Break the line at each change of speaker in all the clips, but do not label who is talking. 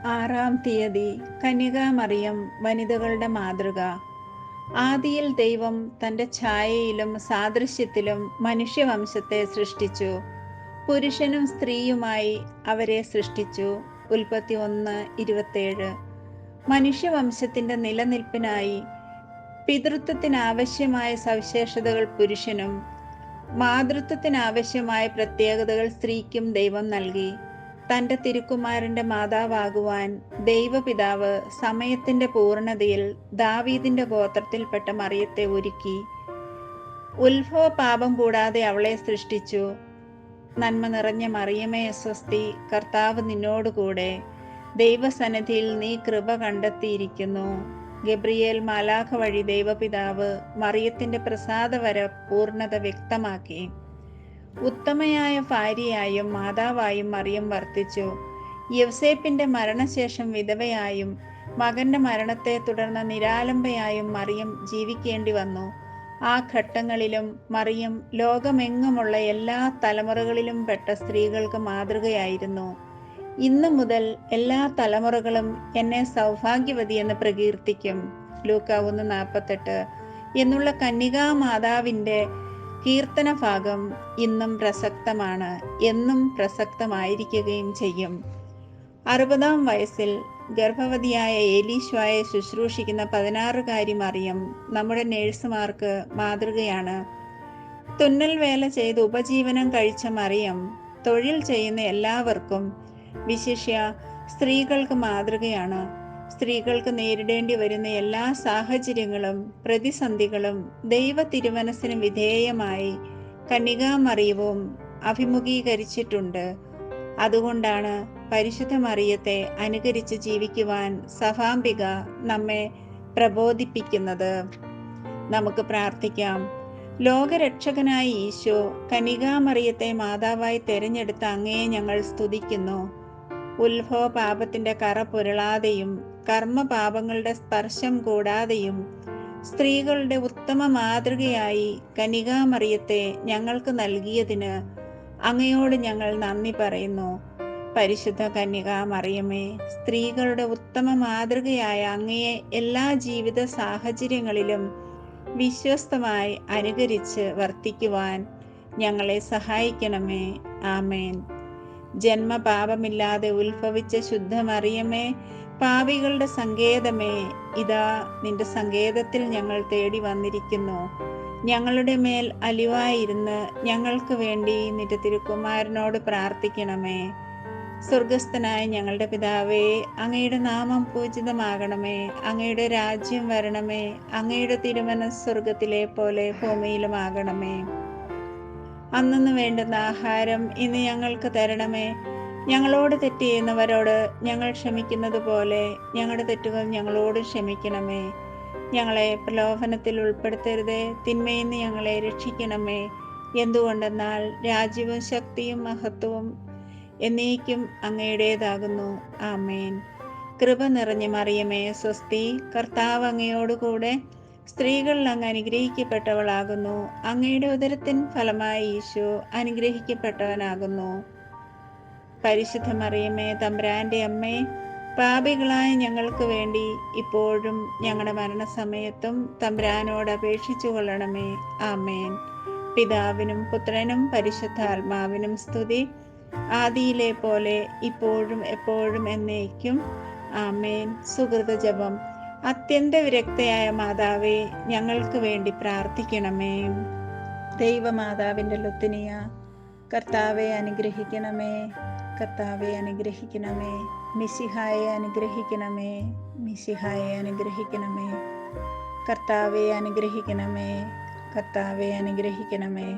6-ാം തീയതി കന്യകാമറിയം വനിതകളുടെ മാതൃക. ആദിയിൽ ദൈവം തൻ്റെ ഛായയിലും സാദൃശ്യത്തിലും മനുഷ്യവംശത്തെ സൃഷ്ടിച്ചു. പുരുഷനും സ്ത്രീയുമായി അവരെ സൃഷ്ടിച്ചു. ഉൽപ്പത്തി 1:27. മനുഷ്യവംശത്തിൻ്റെ നിലനിൽപ്പിനായി പിതൃത്വത്തിനാവശ്യമായ സവിശേഷതകൾ പുരുഷനും മാതൃത്വത്തിനാവശ്യമായ പ്രത്യേകതകൾ സ്ത്രീക്കും ദൈവം നൽകി. തൻ്റെ തിരുക്കുമാരൻ്റെ മാതാവാകുവാൻ ദൈവപിതാവ് സമയത്തിൻ്റെ പൂർണ്ണതയിൽ ദാവീദിൻ്റെ ഗോത്രത്തിൽപ്പെട്ട മറിയത്തെ ഒരുക്കി. ഉത്ഭവ പാപം കൂടാതെ അവളെ സൃഷ്ടിച്ചു. നന്മ നിറഞ്ഞ മറിയമേ സ്വസ്തി, കർത്താവ് നിന്നോടുകൂടെ, ദൈവസന്നിധിയിൽ നീ കൃപ കണ്ടെത്തിയിരിക്കുന്നു. ഗബ്രിയേൽ മാലാഖ വഴി ദൈവപിതാവ് മറിയത്തിൻ്റെ പ്രസാദവര പൂർണ്ണത വ്യക്തമാക്കി. ഉത്തമയായ ഭാര്യയായും മാതാവായും മറിയം വർത്തിച്ചു. യൗസേപ്പിന്റെ മരണശേഷം വിധവയായും മകന്റെ മരണത്തെ തുടർന്ന് നിരാലംബയായും മറിയം ജീവിക്കേണ്ടി വന്നു. ആ ഘട്ടങ്ങളിലും മറിയം ലോകമെങ്ങുമുള്ള എല്ലാ തലമുറകളിലും പെട്ട സ്ത്രീകൾക്ക് മാതൃകയായിരുന്നു. ഇന്നു മുതൽ എല്ലാ തലമുറകളും എന്നെ സൗഭാഗ്യവതി എന്ന് പ്രകീർത്തിക്കും. ലൂക്ക 1:48 എന്നുള്ള കന്യകാ മാതാവിൻ്റെ കീർത്തന ഭാഗം ഇന്നും പ്രസക്തമാണ്, എന്നും പ്രസക്തമായിരിക്കുകയും ചെയ്യും. 60-ാം വയസ്സിൽ ഗർഭവതിയായ എലീശായെ ശുശ്രൂഷിക്കുന്ന 16-കാരി മറിയം നമ്മുടെ നേഴ്സുമാർക്ക് മാതൃകയാണ്. തുന്നൽ വേല ചെയ്ത് ഉപജീവനം കഴിച്ച മറിയം തൊഴിൽ ചെയ്യുന്ന എല്ലാവർക്കും, വിശിഷ്യ സ്ത്രീകൾക്ക് മാതൃകയാണ്. സ്ത്രീകൾക്ക് നേരിടേണ്ടി വരുന്ന എല്ലാ സാഹചര്യങ്ങളും പ്രതിസന്ധികളും ദൈവ തിരുമനസ്സിന് വിധേയമായി കന്യകാമറിയവും അഭിമുഖീകരിച്ചിട്ടുണ്ട്. അതുകൊണ്ടാണ് പരിശുദ്ധ മറിയത്തെ അനുകരിച്ച് ജീവിക്കുവാൻ സഭാംബിക നമ്മെ പ്രബോധിപ്പിക്കുന്നത്. നമുക്ക് പ്രാർത്ഥിക്കാം. ലോകരക്ഷകനായ ഈശോ കന്യകാമറിയത്തെ മാതാവായി തെരഞ്ഞെടുത്ത അങ്ങയെ ഞങ്ങൾ സ്തുതിക്കുന്നു. ഉത്ഭവ പാപത്തിന്റെ കറ പുരളാതെയും കർമ്മപാപങ്ങളുടെ സ്പർശം കൂടാതെയും സ്ത്രീകളുടെ ഉത്തമ മാതൃകയായി കന്യകാമറിയത്തെ ഞങ്ങൾക്ക് നൽകിയതിന് അങ്ങയോട് ഞങ്ങൾ നന്ദി പറയുന്നു. പരിശുദ്ധ കന്യകാമറിയമേ, സ്ത്രീകളുടെ ഉത്തമ മാതൃകയായ അങ്ങയെ എല്ലാ ജീവിത സാഹചര്യങ്ങളിലും വിശ്വസ്തമായി അനുകരിച്ച് വർത്തിക്കുവാൻ ഞങ്ങളെ സഹായിക്കണമേ. ആമേൻ. ജന്മപാപമില്ലാതെ ഉത്ഭവിച്ച ശുദ്ധമറിയമേ, പാപികളുടെ സങ്കേതമേ, ഇതാ നിന്റെ സങ്കേതത്തിൽ ഞങ്ങൾ തേടി വന്നിരിക്കുന്നു. ഞങ്ങളുടെ മേൽ അലിവായിരുന്ന് ഞങ്ങൾക്ക് വേണ്ടി നിന്റെ തിരുക്കുമാരനോട് പ്രാർത്ഥിക്കണമേ. സ്വർഗസ്ഥനായ ഞങ്ങളുടെ പിതാവേ, അങ്ങയുടെ നാമം പൂജിതമാകണമേ. അങ്ങയുടെ രാജ്യം വരണമേ. അങ്ങയുടെ തിരുമനസ്സ് സ്വർഗത്തിലെ പോലെ ഭൂമിയിലുമാകണമേ. അന്നന്ന് വേണ്ടുന്ന ആഹാരം ഇന്ന് ഞങ്ങൾക്ക് തരണമേ. ഞങ്ങളോട് തെറ്റ് ചെയ്യുന്നവരോട് ഞങ്ങൾ ക്ഷമിക്കുന്നത് പോലെ ഞങ്ങളുടെ തെറ്റുകൾ ഞങ്ങളോട് ക്ഷമിക്കണമേ. ഞങ്ങളെ പ്രലോഭനത്തിൽ ഉൾപ്പെടുത്തരുതേ, തിന്മയിൽ നിന്ന് ഞങ്ങളെ രക്ഷിക്കണമേ. എന്തുകൊണ്ടെന്നാൽ രാജ്യവും ശക്തിയും മഹത്വവും എന്നേക്കും അങ്ങയുടേതാകുന്നു. ആമേൻ. കൃപ നിറഞ്ഞ മറിയമേ സ്വസ്തി, കർത്താവ് അങ്ങയോടുകൂടെ, സ്ത്രീകളിൽ അങ്ങ് അനുഗ്രഹിക്കപ്പെട്ടവളാകുന്നു. അങ്ങയുടെ ഉദരത്തിൻ ഫലമായി ഈശോ അനുഗ്രഹിക്കപ്പെട്ടവനാകുന്നു. പരിശുദ്ധ മറിയമേ, തമ്പുരാന്റെ അമ്മേ, പാപികളായ ഞങ്ങൾക്ക് വേണ്ടി ഇപ്പോഴും ഞങ്ങളുടെ മരണസമയത്തും തമ്പുരാനോട് അപേക്ഷിച്ചു കൊള്ളണമേ. ആമേൻ. പിതാവിനും പുത്രനും പരിശുദ്ധാത്മാവിനും സ്തുതി, ആദിയിലെ പോലെ ഇപ്പോഴും എപ്പോഴും എന്നേക്കും. ആമേൻ. സുകൃത ജപം. അത്യന്ത വിരക്തയായ മാതാവേ, ഞങ്ങൾക്ക് വേണ്ടി പ്രാർത്ഥിക്കണമേ. ദൈവമാതാവിൻ്റെ ലുത്തിനിയ, കർത്താവെ അനുഗ്രഹിക്കണമേ. കർത്താവെ അനുഗ്രഹിക്കണമേ. മിശിഹായെ അനുഗ്രഹിക്കണമേ. മിശിഹായെ അനുഗ്രഹിക്കണമേ. കർത്താവെ അനുഗ്രഹിക്കണമേ. കർത്താവെ അനുഗ്രഹിക്കണമേ.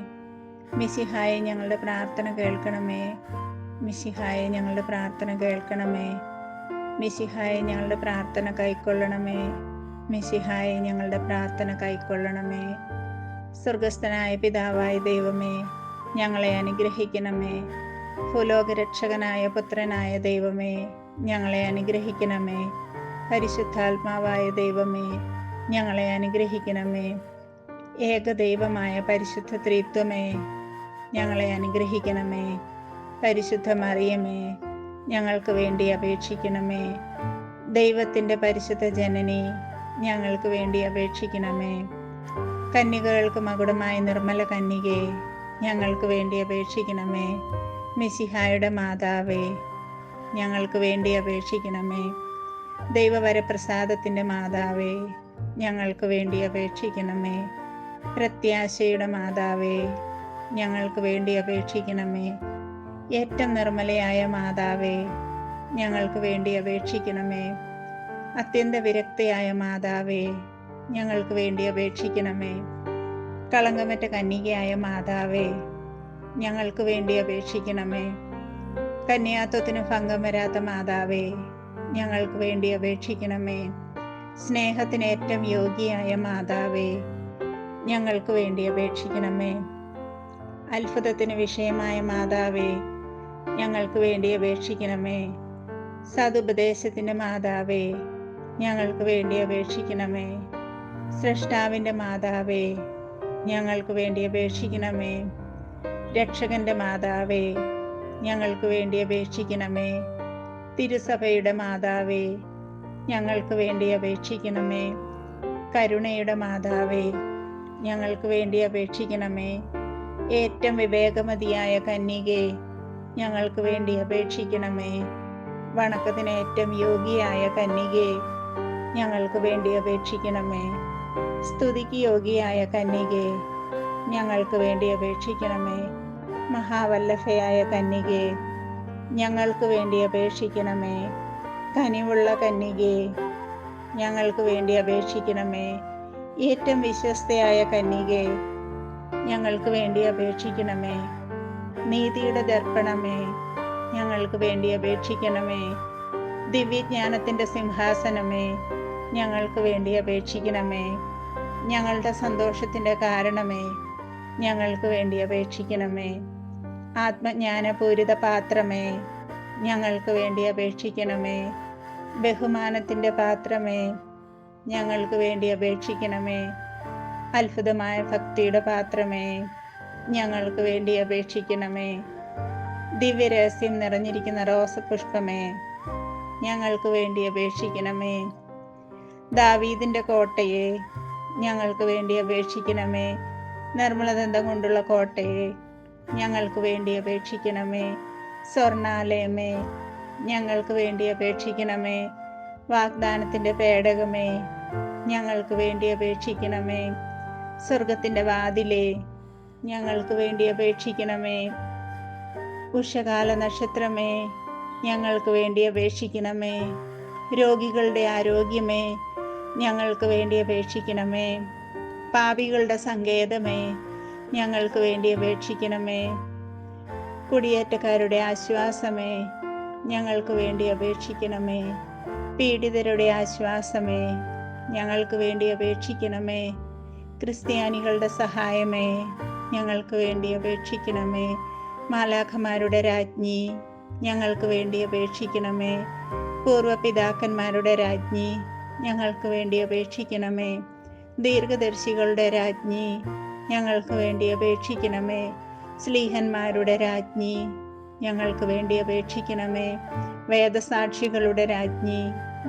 മിശിഹായെ ഞങ്ങളുടെ പ്രാർത്ഥന കേൾക്കണമേ. മിശിഹായെ ഞങ്ങളുടെ പ്രാർത്ഥന കേൾക്കണമേ. മിശിഹായെ ഞങ്ങളുടെ പ്രാർത്ഥന കൈക്കൊള്ളണമേ. മിശിഹായെ ഞങ്ങളുടെ പ്രാർത്ഥന കൈക്കൊള്ളണമേ. സ്വർഗസ്ഥനായ പിതാവായ ദൈവമേ, ഞങ്ങളെ അനുഗ്രഹിക്കണമേ. ഭൂലോകരക്ഷകനായ പുത്രനായ ദൈവമേ, ഞങ്ങളെ അനുഗ്രഹിക്കണമേ. പരിശുദ്ധാത്മാവായ ദൈവമേ, ഞങ്ങളെ അനുഗ്രഹിക്കണമേ. ഏകദൈവമായ പരിശുദ്ധ ത്രിത്വമേ, ഞങ്ങളെ അനുഗ്രഹിക്കണമേ. പരിശുദ്ധ മറിയമേ, ഞങ്ങൾക്ക് വേണ്ടി അപേക്ഷിക്കണമേ. ദൈവത്തിൻ്റെ പരിശുദ്ധ ജനനി, ഞങ്ങൾക്ക് വേണ്ടി അപേക്ഷിക്കണമേ. കന്യകകൾക്ക് മകുടമായ നിർമ്മല കന്യകേ, ഞങ്ങൾക്ക് വേണ്ടി അപേക്ഷിക്കണമേ. മിശിഹായുടെ മാതാവേ, ഞങ്ങൾക്ക് വേണ്ടി അപേക്ഷിക്കണമേ. ദൈവവരപ്രസാദത്തിൻ്റെ മാതാവേ, ഞങ്ങൾക്ക് വേണ്ടി അപേക്ഷിക്കണമേ. പ്രത്യാശയുടെ മാതാവേ, ഞങ്ങൾക്ക് വേണ്ടി അപേക്ഷിക്കണമേ. ഏറ്റവും നിർമ്മലയായ മാതാവേ, ഞങ്ങൾക്ക് വേണ്ടി അപേക്ഷിക്കണമേ. അത്യന്ത വിരക്തയായ മാതാവേ, ഞങ്ങൾക്ക് വേണ്ടി അപേക്ഷിക്കണമേ. കളങ്കമറ്റ കന്യകയായ മാതാവേ, ഞങ്ങൾക്ക് വേണ്ടി അപേക്ഷിക്കണമേ. കന്യാത്വത്തിന് ഭംഗം വരാത്ത മാതാവേ, ഞങ്ങൾക്ക് വേണ്ടി അപേക്ഷിക്കണമേ. സ്നേഹത്തിന് ഏറ്റവും യോഗ്യയായ മാതാവേ, ഞങ്ങൾക്ക് വേണ്ടി അപേക്ഷിക്കണമേ. അത്ഭുതത്തിന് വിഷയമായ മാതാവേ, ഞങ്ങൾക്ക് വേണ്ടി അപേക്ഷിക്കണമേ. സതുപദേശത്തിൻ്റെ മാതാവേ, ഞങ്ങൾക്ക് വേണ്ടി അപേക്ഷിക്കണമേ. സ്രഷ്ടാവിൻ്റെ മാതാവേ, ഞങ്ങൾക്ക് വേണ്ടി അപേക്ഷിക്കണമേ. രക്ഷകന്റെ മാതാവേ, ഞങ്ങൾക്ക് വേണ്ടി അപേക്ഷിക്കണമേ. തിരുസഭയുടെ മാതാവേ, ഞങ്ങൾക്ക് വേണ്ടി അപേക്ഷിക്കണമേ. കരുണയുടെ മാതാവേ, ഞങ്ങൾക്ക് വേണ്ടി അപേക്ഷിക്കണമേ. ഏറ്റവും വിവേകമതിയായ കന്യകേ, ഞങ്ങൾക്ക് വേണ്ടി അപേക്ഷിക്കണമേ. വണക്കത്തിന് ഏറ്റവും യോഗ്യയായ കന്യകേ, ഞങ്ങൾക്ക് വേണ്ടി അപേക്ഷിക്കണമേ. സ്തുതിക്ക് യോഗ്യയായ കന്യകേ, ഞങ്ങൾക്ക് വേണ്ടി അപേക്ഷിക്കണമേ. മഹാവല്ലഭയായ കന്യകേ, ഞങ്ങൾക്ക് വേണ്ടി അപേക്ഷിക്കണമേ. കനിവുള്ള കന്യകേ, ഞങ്ങൾക്ക് വേണ്ടി അപേക്ഷിക്കണമേ. ഏറ്റവും വിശ്വസ്തയായ കന്യകേ, ഞങ്ങൾക്ക് വേണ്ടി അപേക്ഷിക്കണമേ. നീതിയുടെ ദർപ്പണമേ, ഞങ്ങൾക്ക് വേണ്ടി അപേക്ഷിക്കണമേ. ദിവ്യജ്ഞാനത്തിൻ്റെ സിംഹാസനമേ, ഞങ്ങൾക്ക് വേണ്ടി അപേക്ഷിക്കണമേ. ഞങ്ങളുടെ സന്തോഷത്തിൻ്റെ കാരണമേ, ഞങ്ങൾക്ക് വേണ്ടി അപേക്ഷിക്കണമേ. ആത്മജ്ഞാനപൂരിത പാത്രമേ, ഞങ്ങൾക്ക് വേണ്ടി അപേക്ഷിക്കണമേ. ബഹുമാനത്തിൻ്റെ പാത്രമേ, ഞങ്ങൾക്ക് വേണ്ടി അപേക്ഷിക്കണമേ. അത്ഭുതമായ ഭക്തിയുടെ പാത്രമേ, ഞങ്ങൾക്ക് വേണ്ടി അപേക്ഷിക്കണമേ. ദിവ്യരഹസ്യം നിറഞ്ഞിരിക്കുന്ന റോസപുഷ്പമേ, ഞങ്ങൾക്ക് വേണ്ടി അപേക്ഷിക്കണമേ. ദാവീദിൻ്റെ കോട്ടയെ, ഞങ്ങൾക്ക് വേണ്ടി അപേക്ഷിക്കണമേ. നിർമ്മലദന്തം കൊണ്ടുള്ള കോട്ടയെ, ഞങ്ങൾക്ക് വേണ്ടി അപേക്ഷിക്കണമേ. സ്വർണാലയമേ, ഞങ്ങൾക്ക് വേണ്ടി അപേക്ഷിക്കണമേ. വാഗ്ദാനത്തിൻ്റെ പേടകമേ, ഞങ്ങൾക്ക് വേണ്ടി അപേക്ഷിക്കണമേ. സ്വർഗത്തിൻ്റെ വാതിലേ, ഞങ്ങൾക്ക് വേണ്ടി അപേക്ഷിക്കണമേ. ഉഷകാല നക്ഷത്രമേ, ഞങ്ങൾക്ക് വേണ്ടി അപേക്ഷിക്കണമേ. രോഗികളുടെ ആരോഗ്യമേ, ഞങ്ങൾക്ക് വേണ്ടി അപേക്ഷിക്കണമേ. പാപികളുടെ സങ്കേതമേ, ഞങ്ങൾക്ക് വേണ്ടി അപേക്ഷിക്കണമേ. കുടിയേറ്റക്കാരുടെ ആശ്വാസമേ, ഞങ്ങൾക്ക് വേണ്ടി അപേക്ഷിക്കണമേ. പീഡിതരുടെ ആശ്വാസമേ, ഞങ്ങൾക്ക് വേണ്ടി അപേക്ഷിക്കണമേ. ക്രിസ്ത്യാനികളുടെ സഹായമേ, ഞങ്ങൾക്ക് വേണ്ടി അപേക്ഷിക്കണമേ. മാലാഖമാരുടെ രാജ്ഞി, ഞങ്ങൾക്ക് വേണ്ടി അപേക്ഷിക്കണമേ. പൂർവപിതാക്കന്മാരുടെ രാജ്ഞി, ഞങ്ങൾക്ക് വേണ്ടി അപേക്ഷിക്കണമേ. ദീർഘദർശികളുടെ രാജ്ഞി, ഞങ്ങൾക്ക് വേണ്ടി അപേക്ഷിക്കണമേ. സ്ലീഹന്മാരുടെ രാജ്ഞി, ഞങ്ങൾക്ക് വേണ്ടി അപേക്ഷിക്കണമേ. വേദസാക്ഷികളുടെ രാജ്ഞി,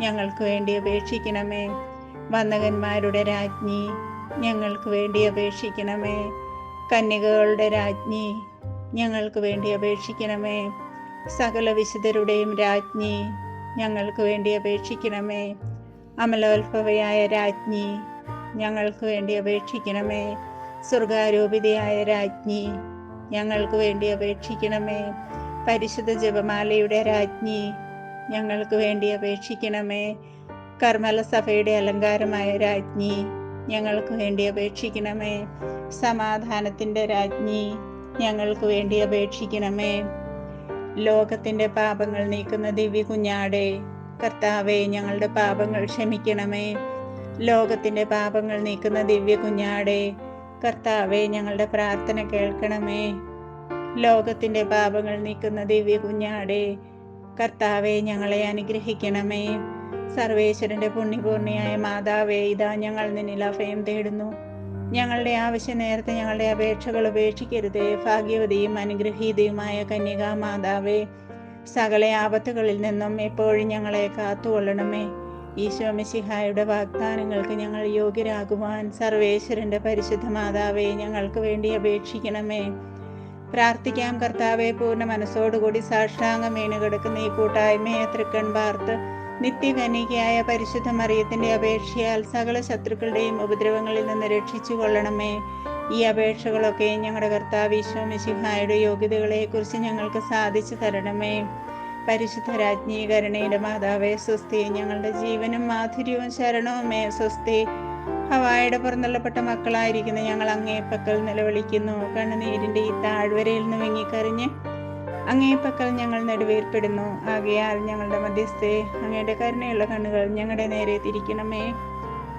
ഞങ്ങൾക്ക് വേണ്ടി അപേക്ഷിക്കണമേ. വന്ദകന്മാരുടെ രാജ്ഞി, ഞങ്ങൾക്ക് വേണ്ടി അപേക്ഷിക്കണമേ. കന്യകകളുടെ രാജ്ഞി, ഞങ്ങൾക്ക് വേണ്ടി അപേക്ഷിക്കണമേ. സകല വിശുദ്ധരുടെയും രാജ്ഞി, ഞങ്ങൾക്ക് വേണ്ടി അപേക്ഷിക്കണമേ. അമലോത്ഭവയായ രാജ്ഞി, ഞങ്ങൾക്ക് വേണ്ടി അപേക്ഷിക്കണമേ. സ്വർഗാരോപിതയായ രാജ്ഞി, ഞങ്ങൾക്ക് വേണ്ടി അപേക്ഷിക്കണമേ. പരിശുദ്ധ ജപമാലയുടെ രാജ്ഞി, ഞങ്ങൾക്ക് വേണ്ടി അപേക്ഷിക്കണമേ. കർമ്മല സഭയുടെ അലങ്കാരമായ രാജ്ഞി, ഞങ്ങൾക്ക് വേണ്ടി അപേക്ഷിക്കണമേ. സമാധാനത്തിൻ്റെ രാജ്ഞി, ഞങ്ങൾക്ക് വേണ്ടി അപേക്ഷിക്കണമേ. ലോകത്തിൻ്റെ പാപങ്ങൾ നീക്കുന്ന ദിവ്യ കുഞ്ഞാടേ, കർത്താവേ, ഞങ്ങളുടെ പാപങ്ങൾ ക്ഷമിക്കണമേ. ലോകത്തിൻ്റെ പാപങ്ങൾ നീക്കുന്ന ദിവ്യ കുഞ്ഞാടേ, കർത്താവേ, ഞങ്ങളുടെ പ്രാർത്ഥന കേൾക്കണമേ. ലോകത്തിൻ്റെ പാപങ്ങൾ നീക്കുന്ന ദിവ്യ കുഞ്ഞാടേ, കർത്താവേ, ഞങ്ങളെ അനുഗ്രഹിക്കണമേ. സർവേശ്വരൻ്റെ പുണ്യപൂർണിയായ മാതാവേ, ഇതാ ഞങ്ങൾ നിന്നിൽ അഭയം തേടുന്നു. ഞങ്ങളുടെ ആവശ്യ നേരത്തെ ഞങ്ങളുടെ അപേക്ഷകൾ ഉപേക്ഷിക്കരുതേ. ഭാഗ്യവതിയും അനുഗ്രഹീതയുമായ കന്യകാ മാതാവേ, സകല ആപത്തുകളിൽ നിന്നും എപ്പോഴും ഞങ്ങളെ കാത്തുകൊള്ളണമേ. ഈശോ മിശിഹായുടെ വാഗ്ദാനങ്ങൾക്ക് ഞങ്ങൾ യോഗ്യരാകുവാൻ സർവേശ്വരന്റെ പരിശുദ്ധ മാതാവേ, ഞങ്ങൾക്ക് വേണ്ടി അപേക്ഷിക്കണമേ. പ്രാർത്ഥിക്കാം. കർത്താവെ, പൂർണ്ണ മനസ്സോടുകൂടി സാഷ്ടാംഗം വീണ് കിടക്കുന്ന ഈ കൂട്ടായ്മയെ തൃക്കൺ പാർത്ത് നിത്യകന്യകയായ പരിശുദ്ധ മറിയത്തിന്റെ അപേക്ഷയാൽ സകല ശത്രുക്കളുടെയും ഉപദ്രവങ്ങളിൽ നിന്ന് രക്ഷിച്ചു കൊള്ളണമേ. ഈ അപേക്ഷകളൊക്കെ ഞങ്ങളുടെ കർത്താവ് ഈശോ മിശിഹായുടെ യോഗ്യതകളെ കുറിച്ച് ഞങ്ങൾക്ക് സാധിച്ചു തരണമേ. പരിശുദ്ധ രാജ്ഞി, കരുണയുടെ മാതാവേ, സ്വസ്തി. ഞങ്ങളുടെ ജീവനും മാധുര്യവും ശരണവുമേ, സ്വസ്തി. ഹവായുടെ പുറന്തള്ളപ്പെട്ട മക്കളായിരിക്കുന്ന ഞങ്ങൾ അങ്ങേപ്പക്കൽ നിലവിളിക്കുന്നു. കണ്ണുനീരിന്റെ ഈ താഴ്വരയിൽ നിന്ന് വിങ്ങിക്കറിഞ്ഞ് അങ്ങേപ്പക്കൽ ഞങ്ങൾ നെടുവേർപ്പെടുന്നു. ആകയാൽ ഞങ്ങളുടെ മധ്യസ്ഥേ, അങ്ങയുടെ കരുണയുള്ള കണ്ണുകൾ ഞങ്ങളുടെ നേരെ തിരിക്കണമേ.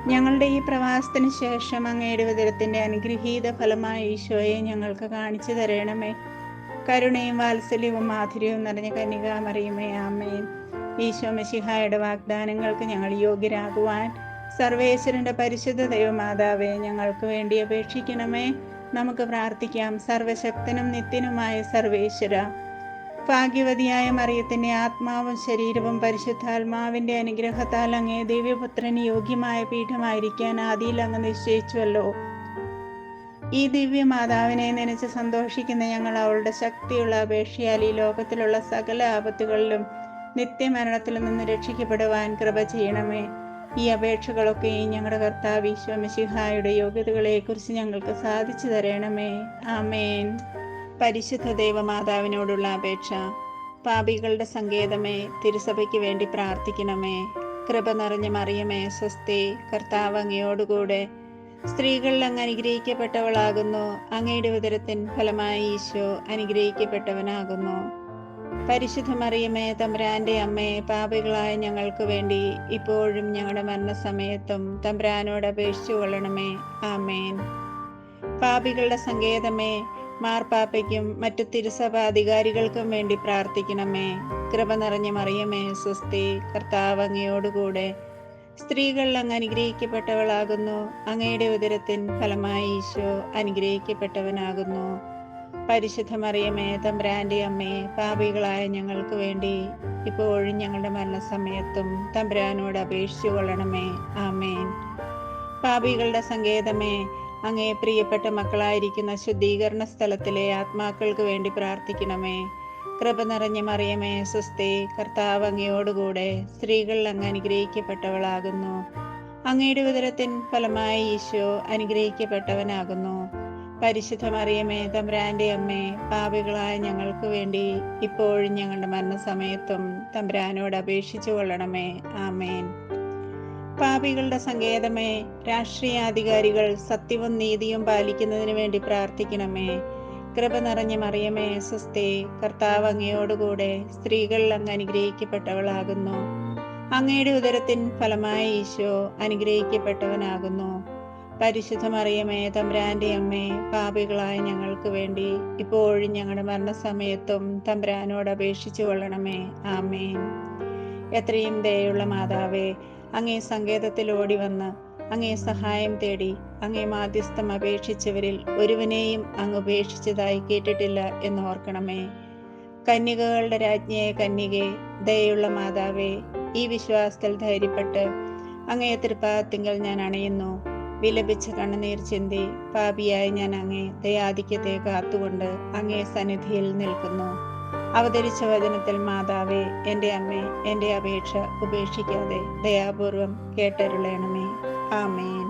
ഞങ്ങളുടെ ഈ പ്രവാസത്തിന് ശേഷം അങ്ങയുടെ ഉദരത്തിന്റെ അനുഗ്രഹീത ഫലമായ ഈശോയെ ഞങ്ങൾക്ക് കാണിച്ചു തരണമേ. കരുണയും വാത്സല്യവും മാധുര്യവും നിറഞ്ഞ കന്യകാമറിയമേ, ആമേൻ. ഈശോ മിശിഹായുടെ വാഗ്ദാനങ്ങൾക്ക് ഞങ്ങൾ യോഗ്യരാകുവാൻ സർവേശ്വരന്റെ പരിശുദ്ധ ദൈവമാതാവേ, ഞങ്ങൾക്ക് വേണ്ടി അപേക്ഷിക്കണമേ. നമുക്ക് പ്രാർത്ഥിക്കാം. സർവശക്തനും നിത്യനുമായ സർവേശ്വര, ഭാഗ്യവതിയായ മറിയത്തിന്റെ ആത്മാവും ശരീരവും പരിശുദ്ധാത്മാവിന്റെ അനുഗ്രഹത്താൽ അങ്ങേ ദിവ്യപുത്രന് യോഗ്യമായ പീഠമായിരിക്കാൻ ആദിയിൽ അങ്ങ് നിശ്ചയിച്ചുവല്ലോ. ഈ ദിവ്യ മാതാവിനെ നനച്ച് സന്തോഷിക്കുന്ന ഞങ്ങൾ അവളുടെ ശക്തിയുള്ള അപേക്ഷയാൽ ഈ ലോകത്തിലുള്ള സകല ആപത്തുകളിലും നിത്യമരണത്തിൽ നിന്ന് രക്ഷിക്കപ്പെടുവാൻ കൃപ ചെയ്യണമേ. ഈ അപേക്ഷകളൊക്കെ ഞങ്ങളുടെ കർത്താവ് ഈശോ മിശിഹായുടെ യോഗ്യതകളെ കുറിച്ച് ഞങ്ങൾക്ക് സാധിച്ചു തരണമേ. ആമേൻ. പരിശുദ്ധ ദൈവമാതാവിനോടുള്ള അപേക്ഷ. പാപികളുടെ സങ്കേതമേ, തിരുസഭയ്ക്ക് വേണ്ടി പ്രാർത്ഥിക്കണമേ. കൃപ നിറഞ്ഞ മറിയമേ, സ്വസ്തി. കർത്താവ് അങ്ങയോടുകൂടെ സ്ത്രീകളിൽ അങ്ങ് അനുഗ്രഹിക്കപ്പെട്ടവളാകുന്നു. അങ്ങയുടെ ഉദരത്തിൻ ഫലമായി ഈശോ അനുഗ്രഹിക്കപ്പെട്ടവനാകുന്നു. പരിശുദ്ധ മറിയമേ, തമ്പുരാന്റെ അമ്മേ, പാപികളായ ഞങ്ങൾക്ക് വേണ്ടി ഇപ്പോഴും ഞങ്ങളുടെ മരണസമയത്തും തമ്പുരാനോട് അപേക്ഷിച്ചു കൊള്ളണമേ. ആമേൻ. പാപികളുടെ സങ്കേതമേ, മാർപ്പാപ്പയ്ക്കും മറ്റു തിരുസഭാധികാരികൾക്കും വേണ്ടി പ്രാർത്ഥിക്കണമേ. കൃപ നിറഞ്ഞ മറിയമേ, സ്വസ്തി. കർത്താവ് അങ്ങയോടുകൂടെ സ്ത്രീകളിൽ അങ്ങ് അനുഗ്രഹിക്കപ്പെട്ടവളാകുന്നു. അങ്ങയുടെ ഉദരത്തിൻ ഫലമായി ഈശോ അനുഗ്രഹിക്കപ്പെട്ടവനാകുന്നു. പരിശുദ്ധ മറിയമേ, തമ്പുരാന്റെ അമ്മേ, പാപികളായ ഞങ്ങൾക്ക് വേണ്ടി ഇപ്പോഴും ഞങ്ങളുടെ മരണസമയത്തും തമ്പുരാനോട് അപേക്ഷിച്ചു കൊള്ളണമേ. ആമേൻ. പാപികളുടെ സങ്കേതമേ, അങ്ങേ പ്രിയപ്പെട്ട മക്കളായിരിക്കുന്ന ശുദ്ധീകരണ സ്ഥലത്തിലെ ആത്മാക്കൾക്ക് വേണ്ടി പ്രാർത്ഥിക്കണമേ. കൃപ നിറഞ്ഞ മറിയമേ, സ്വസ്തി. കർത്താവ് അങ്ങയോടുകൂടെ സ്ത്രീകളിൽ അങ്ങ് അനുഗ്രഹിക്കപ്പെട്ടവളാകുന്നു. അങ്ങയുടെ ഉദരത്തിൻ ഫലമായി ഈശോ അനുഗ്രഹിക്കപ്പെട്ടവനാകുന്നു. പരിശുദ്ധ മറിയമേ, തമ്പുരാന്റെ അമ്മേ, പാപികളായ ഞങ്ങൾക്ക് വേണ്ടി ഇപ്പോഴും ഞങ്ങളുടെ മരണസമയത്തും തമ്പുരാനോട് അപേക്ഷിച്ചു കൊള്ളണമേ. ആമേൻ. പാപികളുടെ സങ്കേതമേ, രാഷ്ട്രീയാധികാരികൾ സത്യവും നീതിയും പാലിക്കുന്നതിന് വേണ്ടി പ്രാർത്ഥിക്കണമേ. കൃപ നിറഞ്ഞ മറിയമേ, സ്വസ്തി. കർത്താവ് അങ്ങയോടുകൂടെ സ്ത്രീകളിൽ അങ്ങ് അനുഗ്രഹിക്കപ്പെട്ടവളാകുന്നു. അങ്ങയുടെ ഉദരത്തിൻ ഫലമായി ഈശോ അനുഗ്രഹിക്കപ്പെട്ടവനാകുന്നു. പരിശുദ്ധ മറിയമേ, തമ്പുരാന്റെ അമ്മേ, പാപികളായ ഞങ്ങൾക്ക് വേണ്ടി ഇപ്പോഴും ഞങ്ങളുടെ മരണസമയത്തും തമ്പുരാനോട് അപേക്ഷിച്ചു കൊള്ളണമേ. ആമേൻ. എത്രയും ദയുള്ള മാതാവേ, അങ്ങേ സങ്കേതത്തിൽ ഓടി വന്ന് അങ്ങേ സഹായം തേടി അങ്ങേ മാധ്യസ്ഥം അപേക്ഷിച്ചവരിൽ ഒരുവനെയും അങ്ങ് ഉപേക്ഷിച്ചതായി കേട്ടിട്ടില്ല എന്ന് ഓർക്കണമേ. കന്യകകളുടെ രാജ്ഞിയെ കന്യകെ, ദയുള്ള മാതാവേ, ഈ വിശ്വാസത്തിൽ ധൈര്യപ്പെട്ട് അങ്ങേ തൃപ്പാദത്തിങ്കൽ ഞാൻ അണയുന്നു. വിലപിച്ച കണ്ണുനീർ ചിന്തി പാപിയായി ഞാൻ അങ്ങേ ദയാധിക്യത്തെ കാത്തുകൊണ്ട് അങ്ങേ സന്നിധിയിൽ നിൽക്കുന്നു. അവതരിച്ച വചനത്തിൽ മാതാവേ, എൻ്റെ അമ്മേ, എൻ്റെ അപേക്ഷ ഉപേക്ഷിക്കാതെ ദയാപൂർവം കേട്ടരുളയണമേ. ആമേൻ.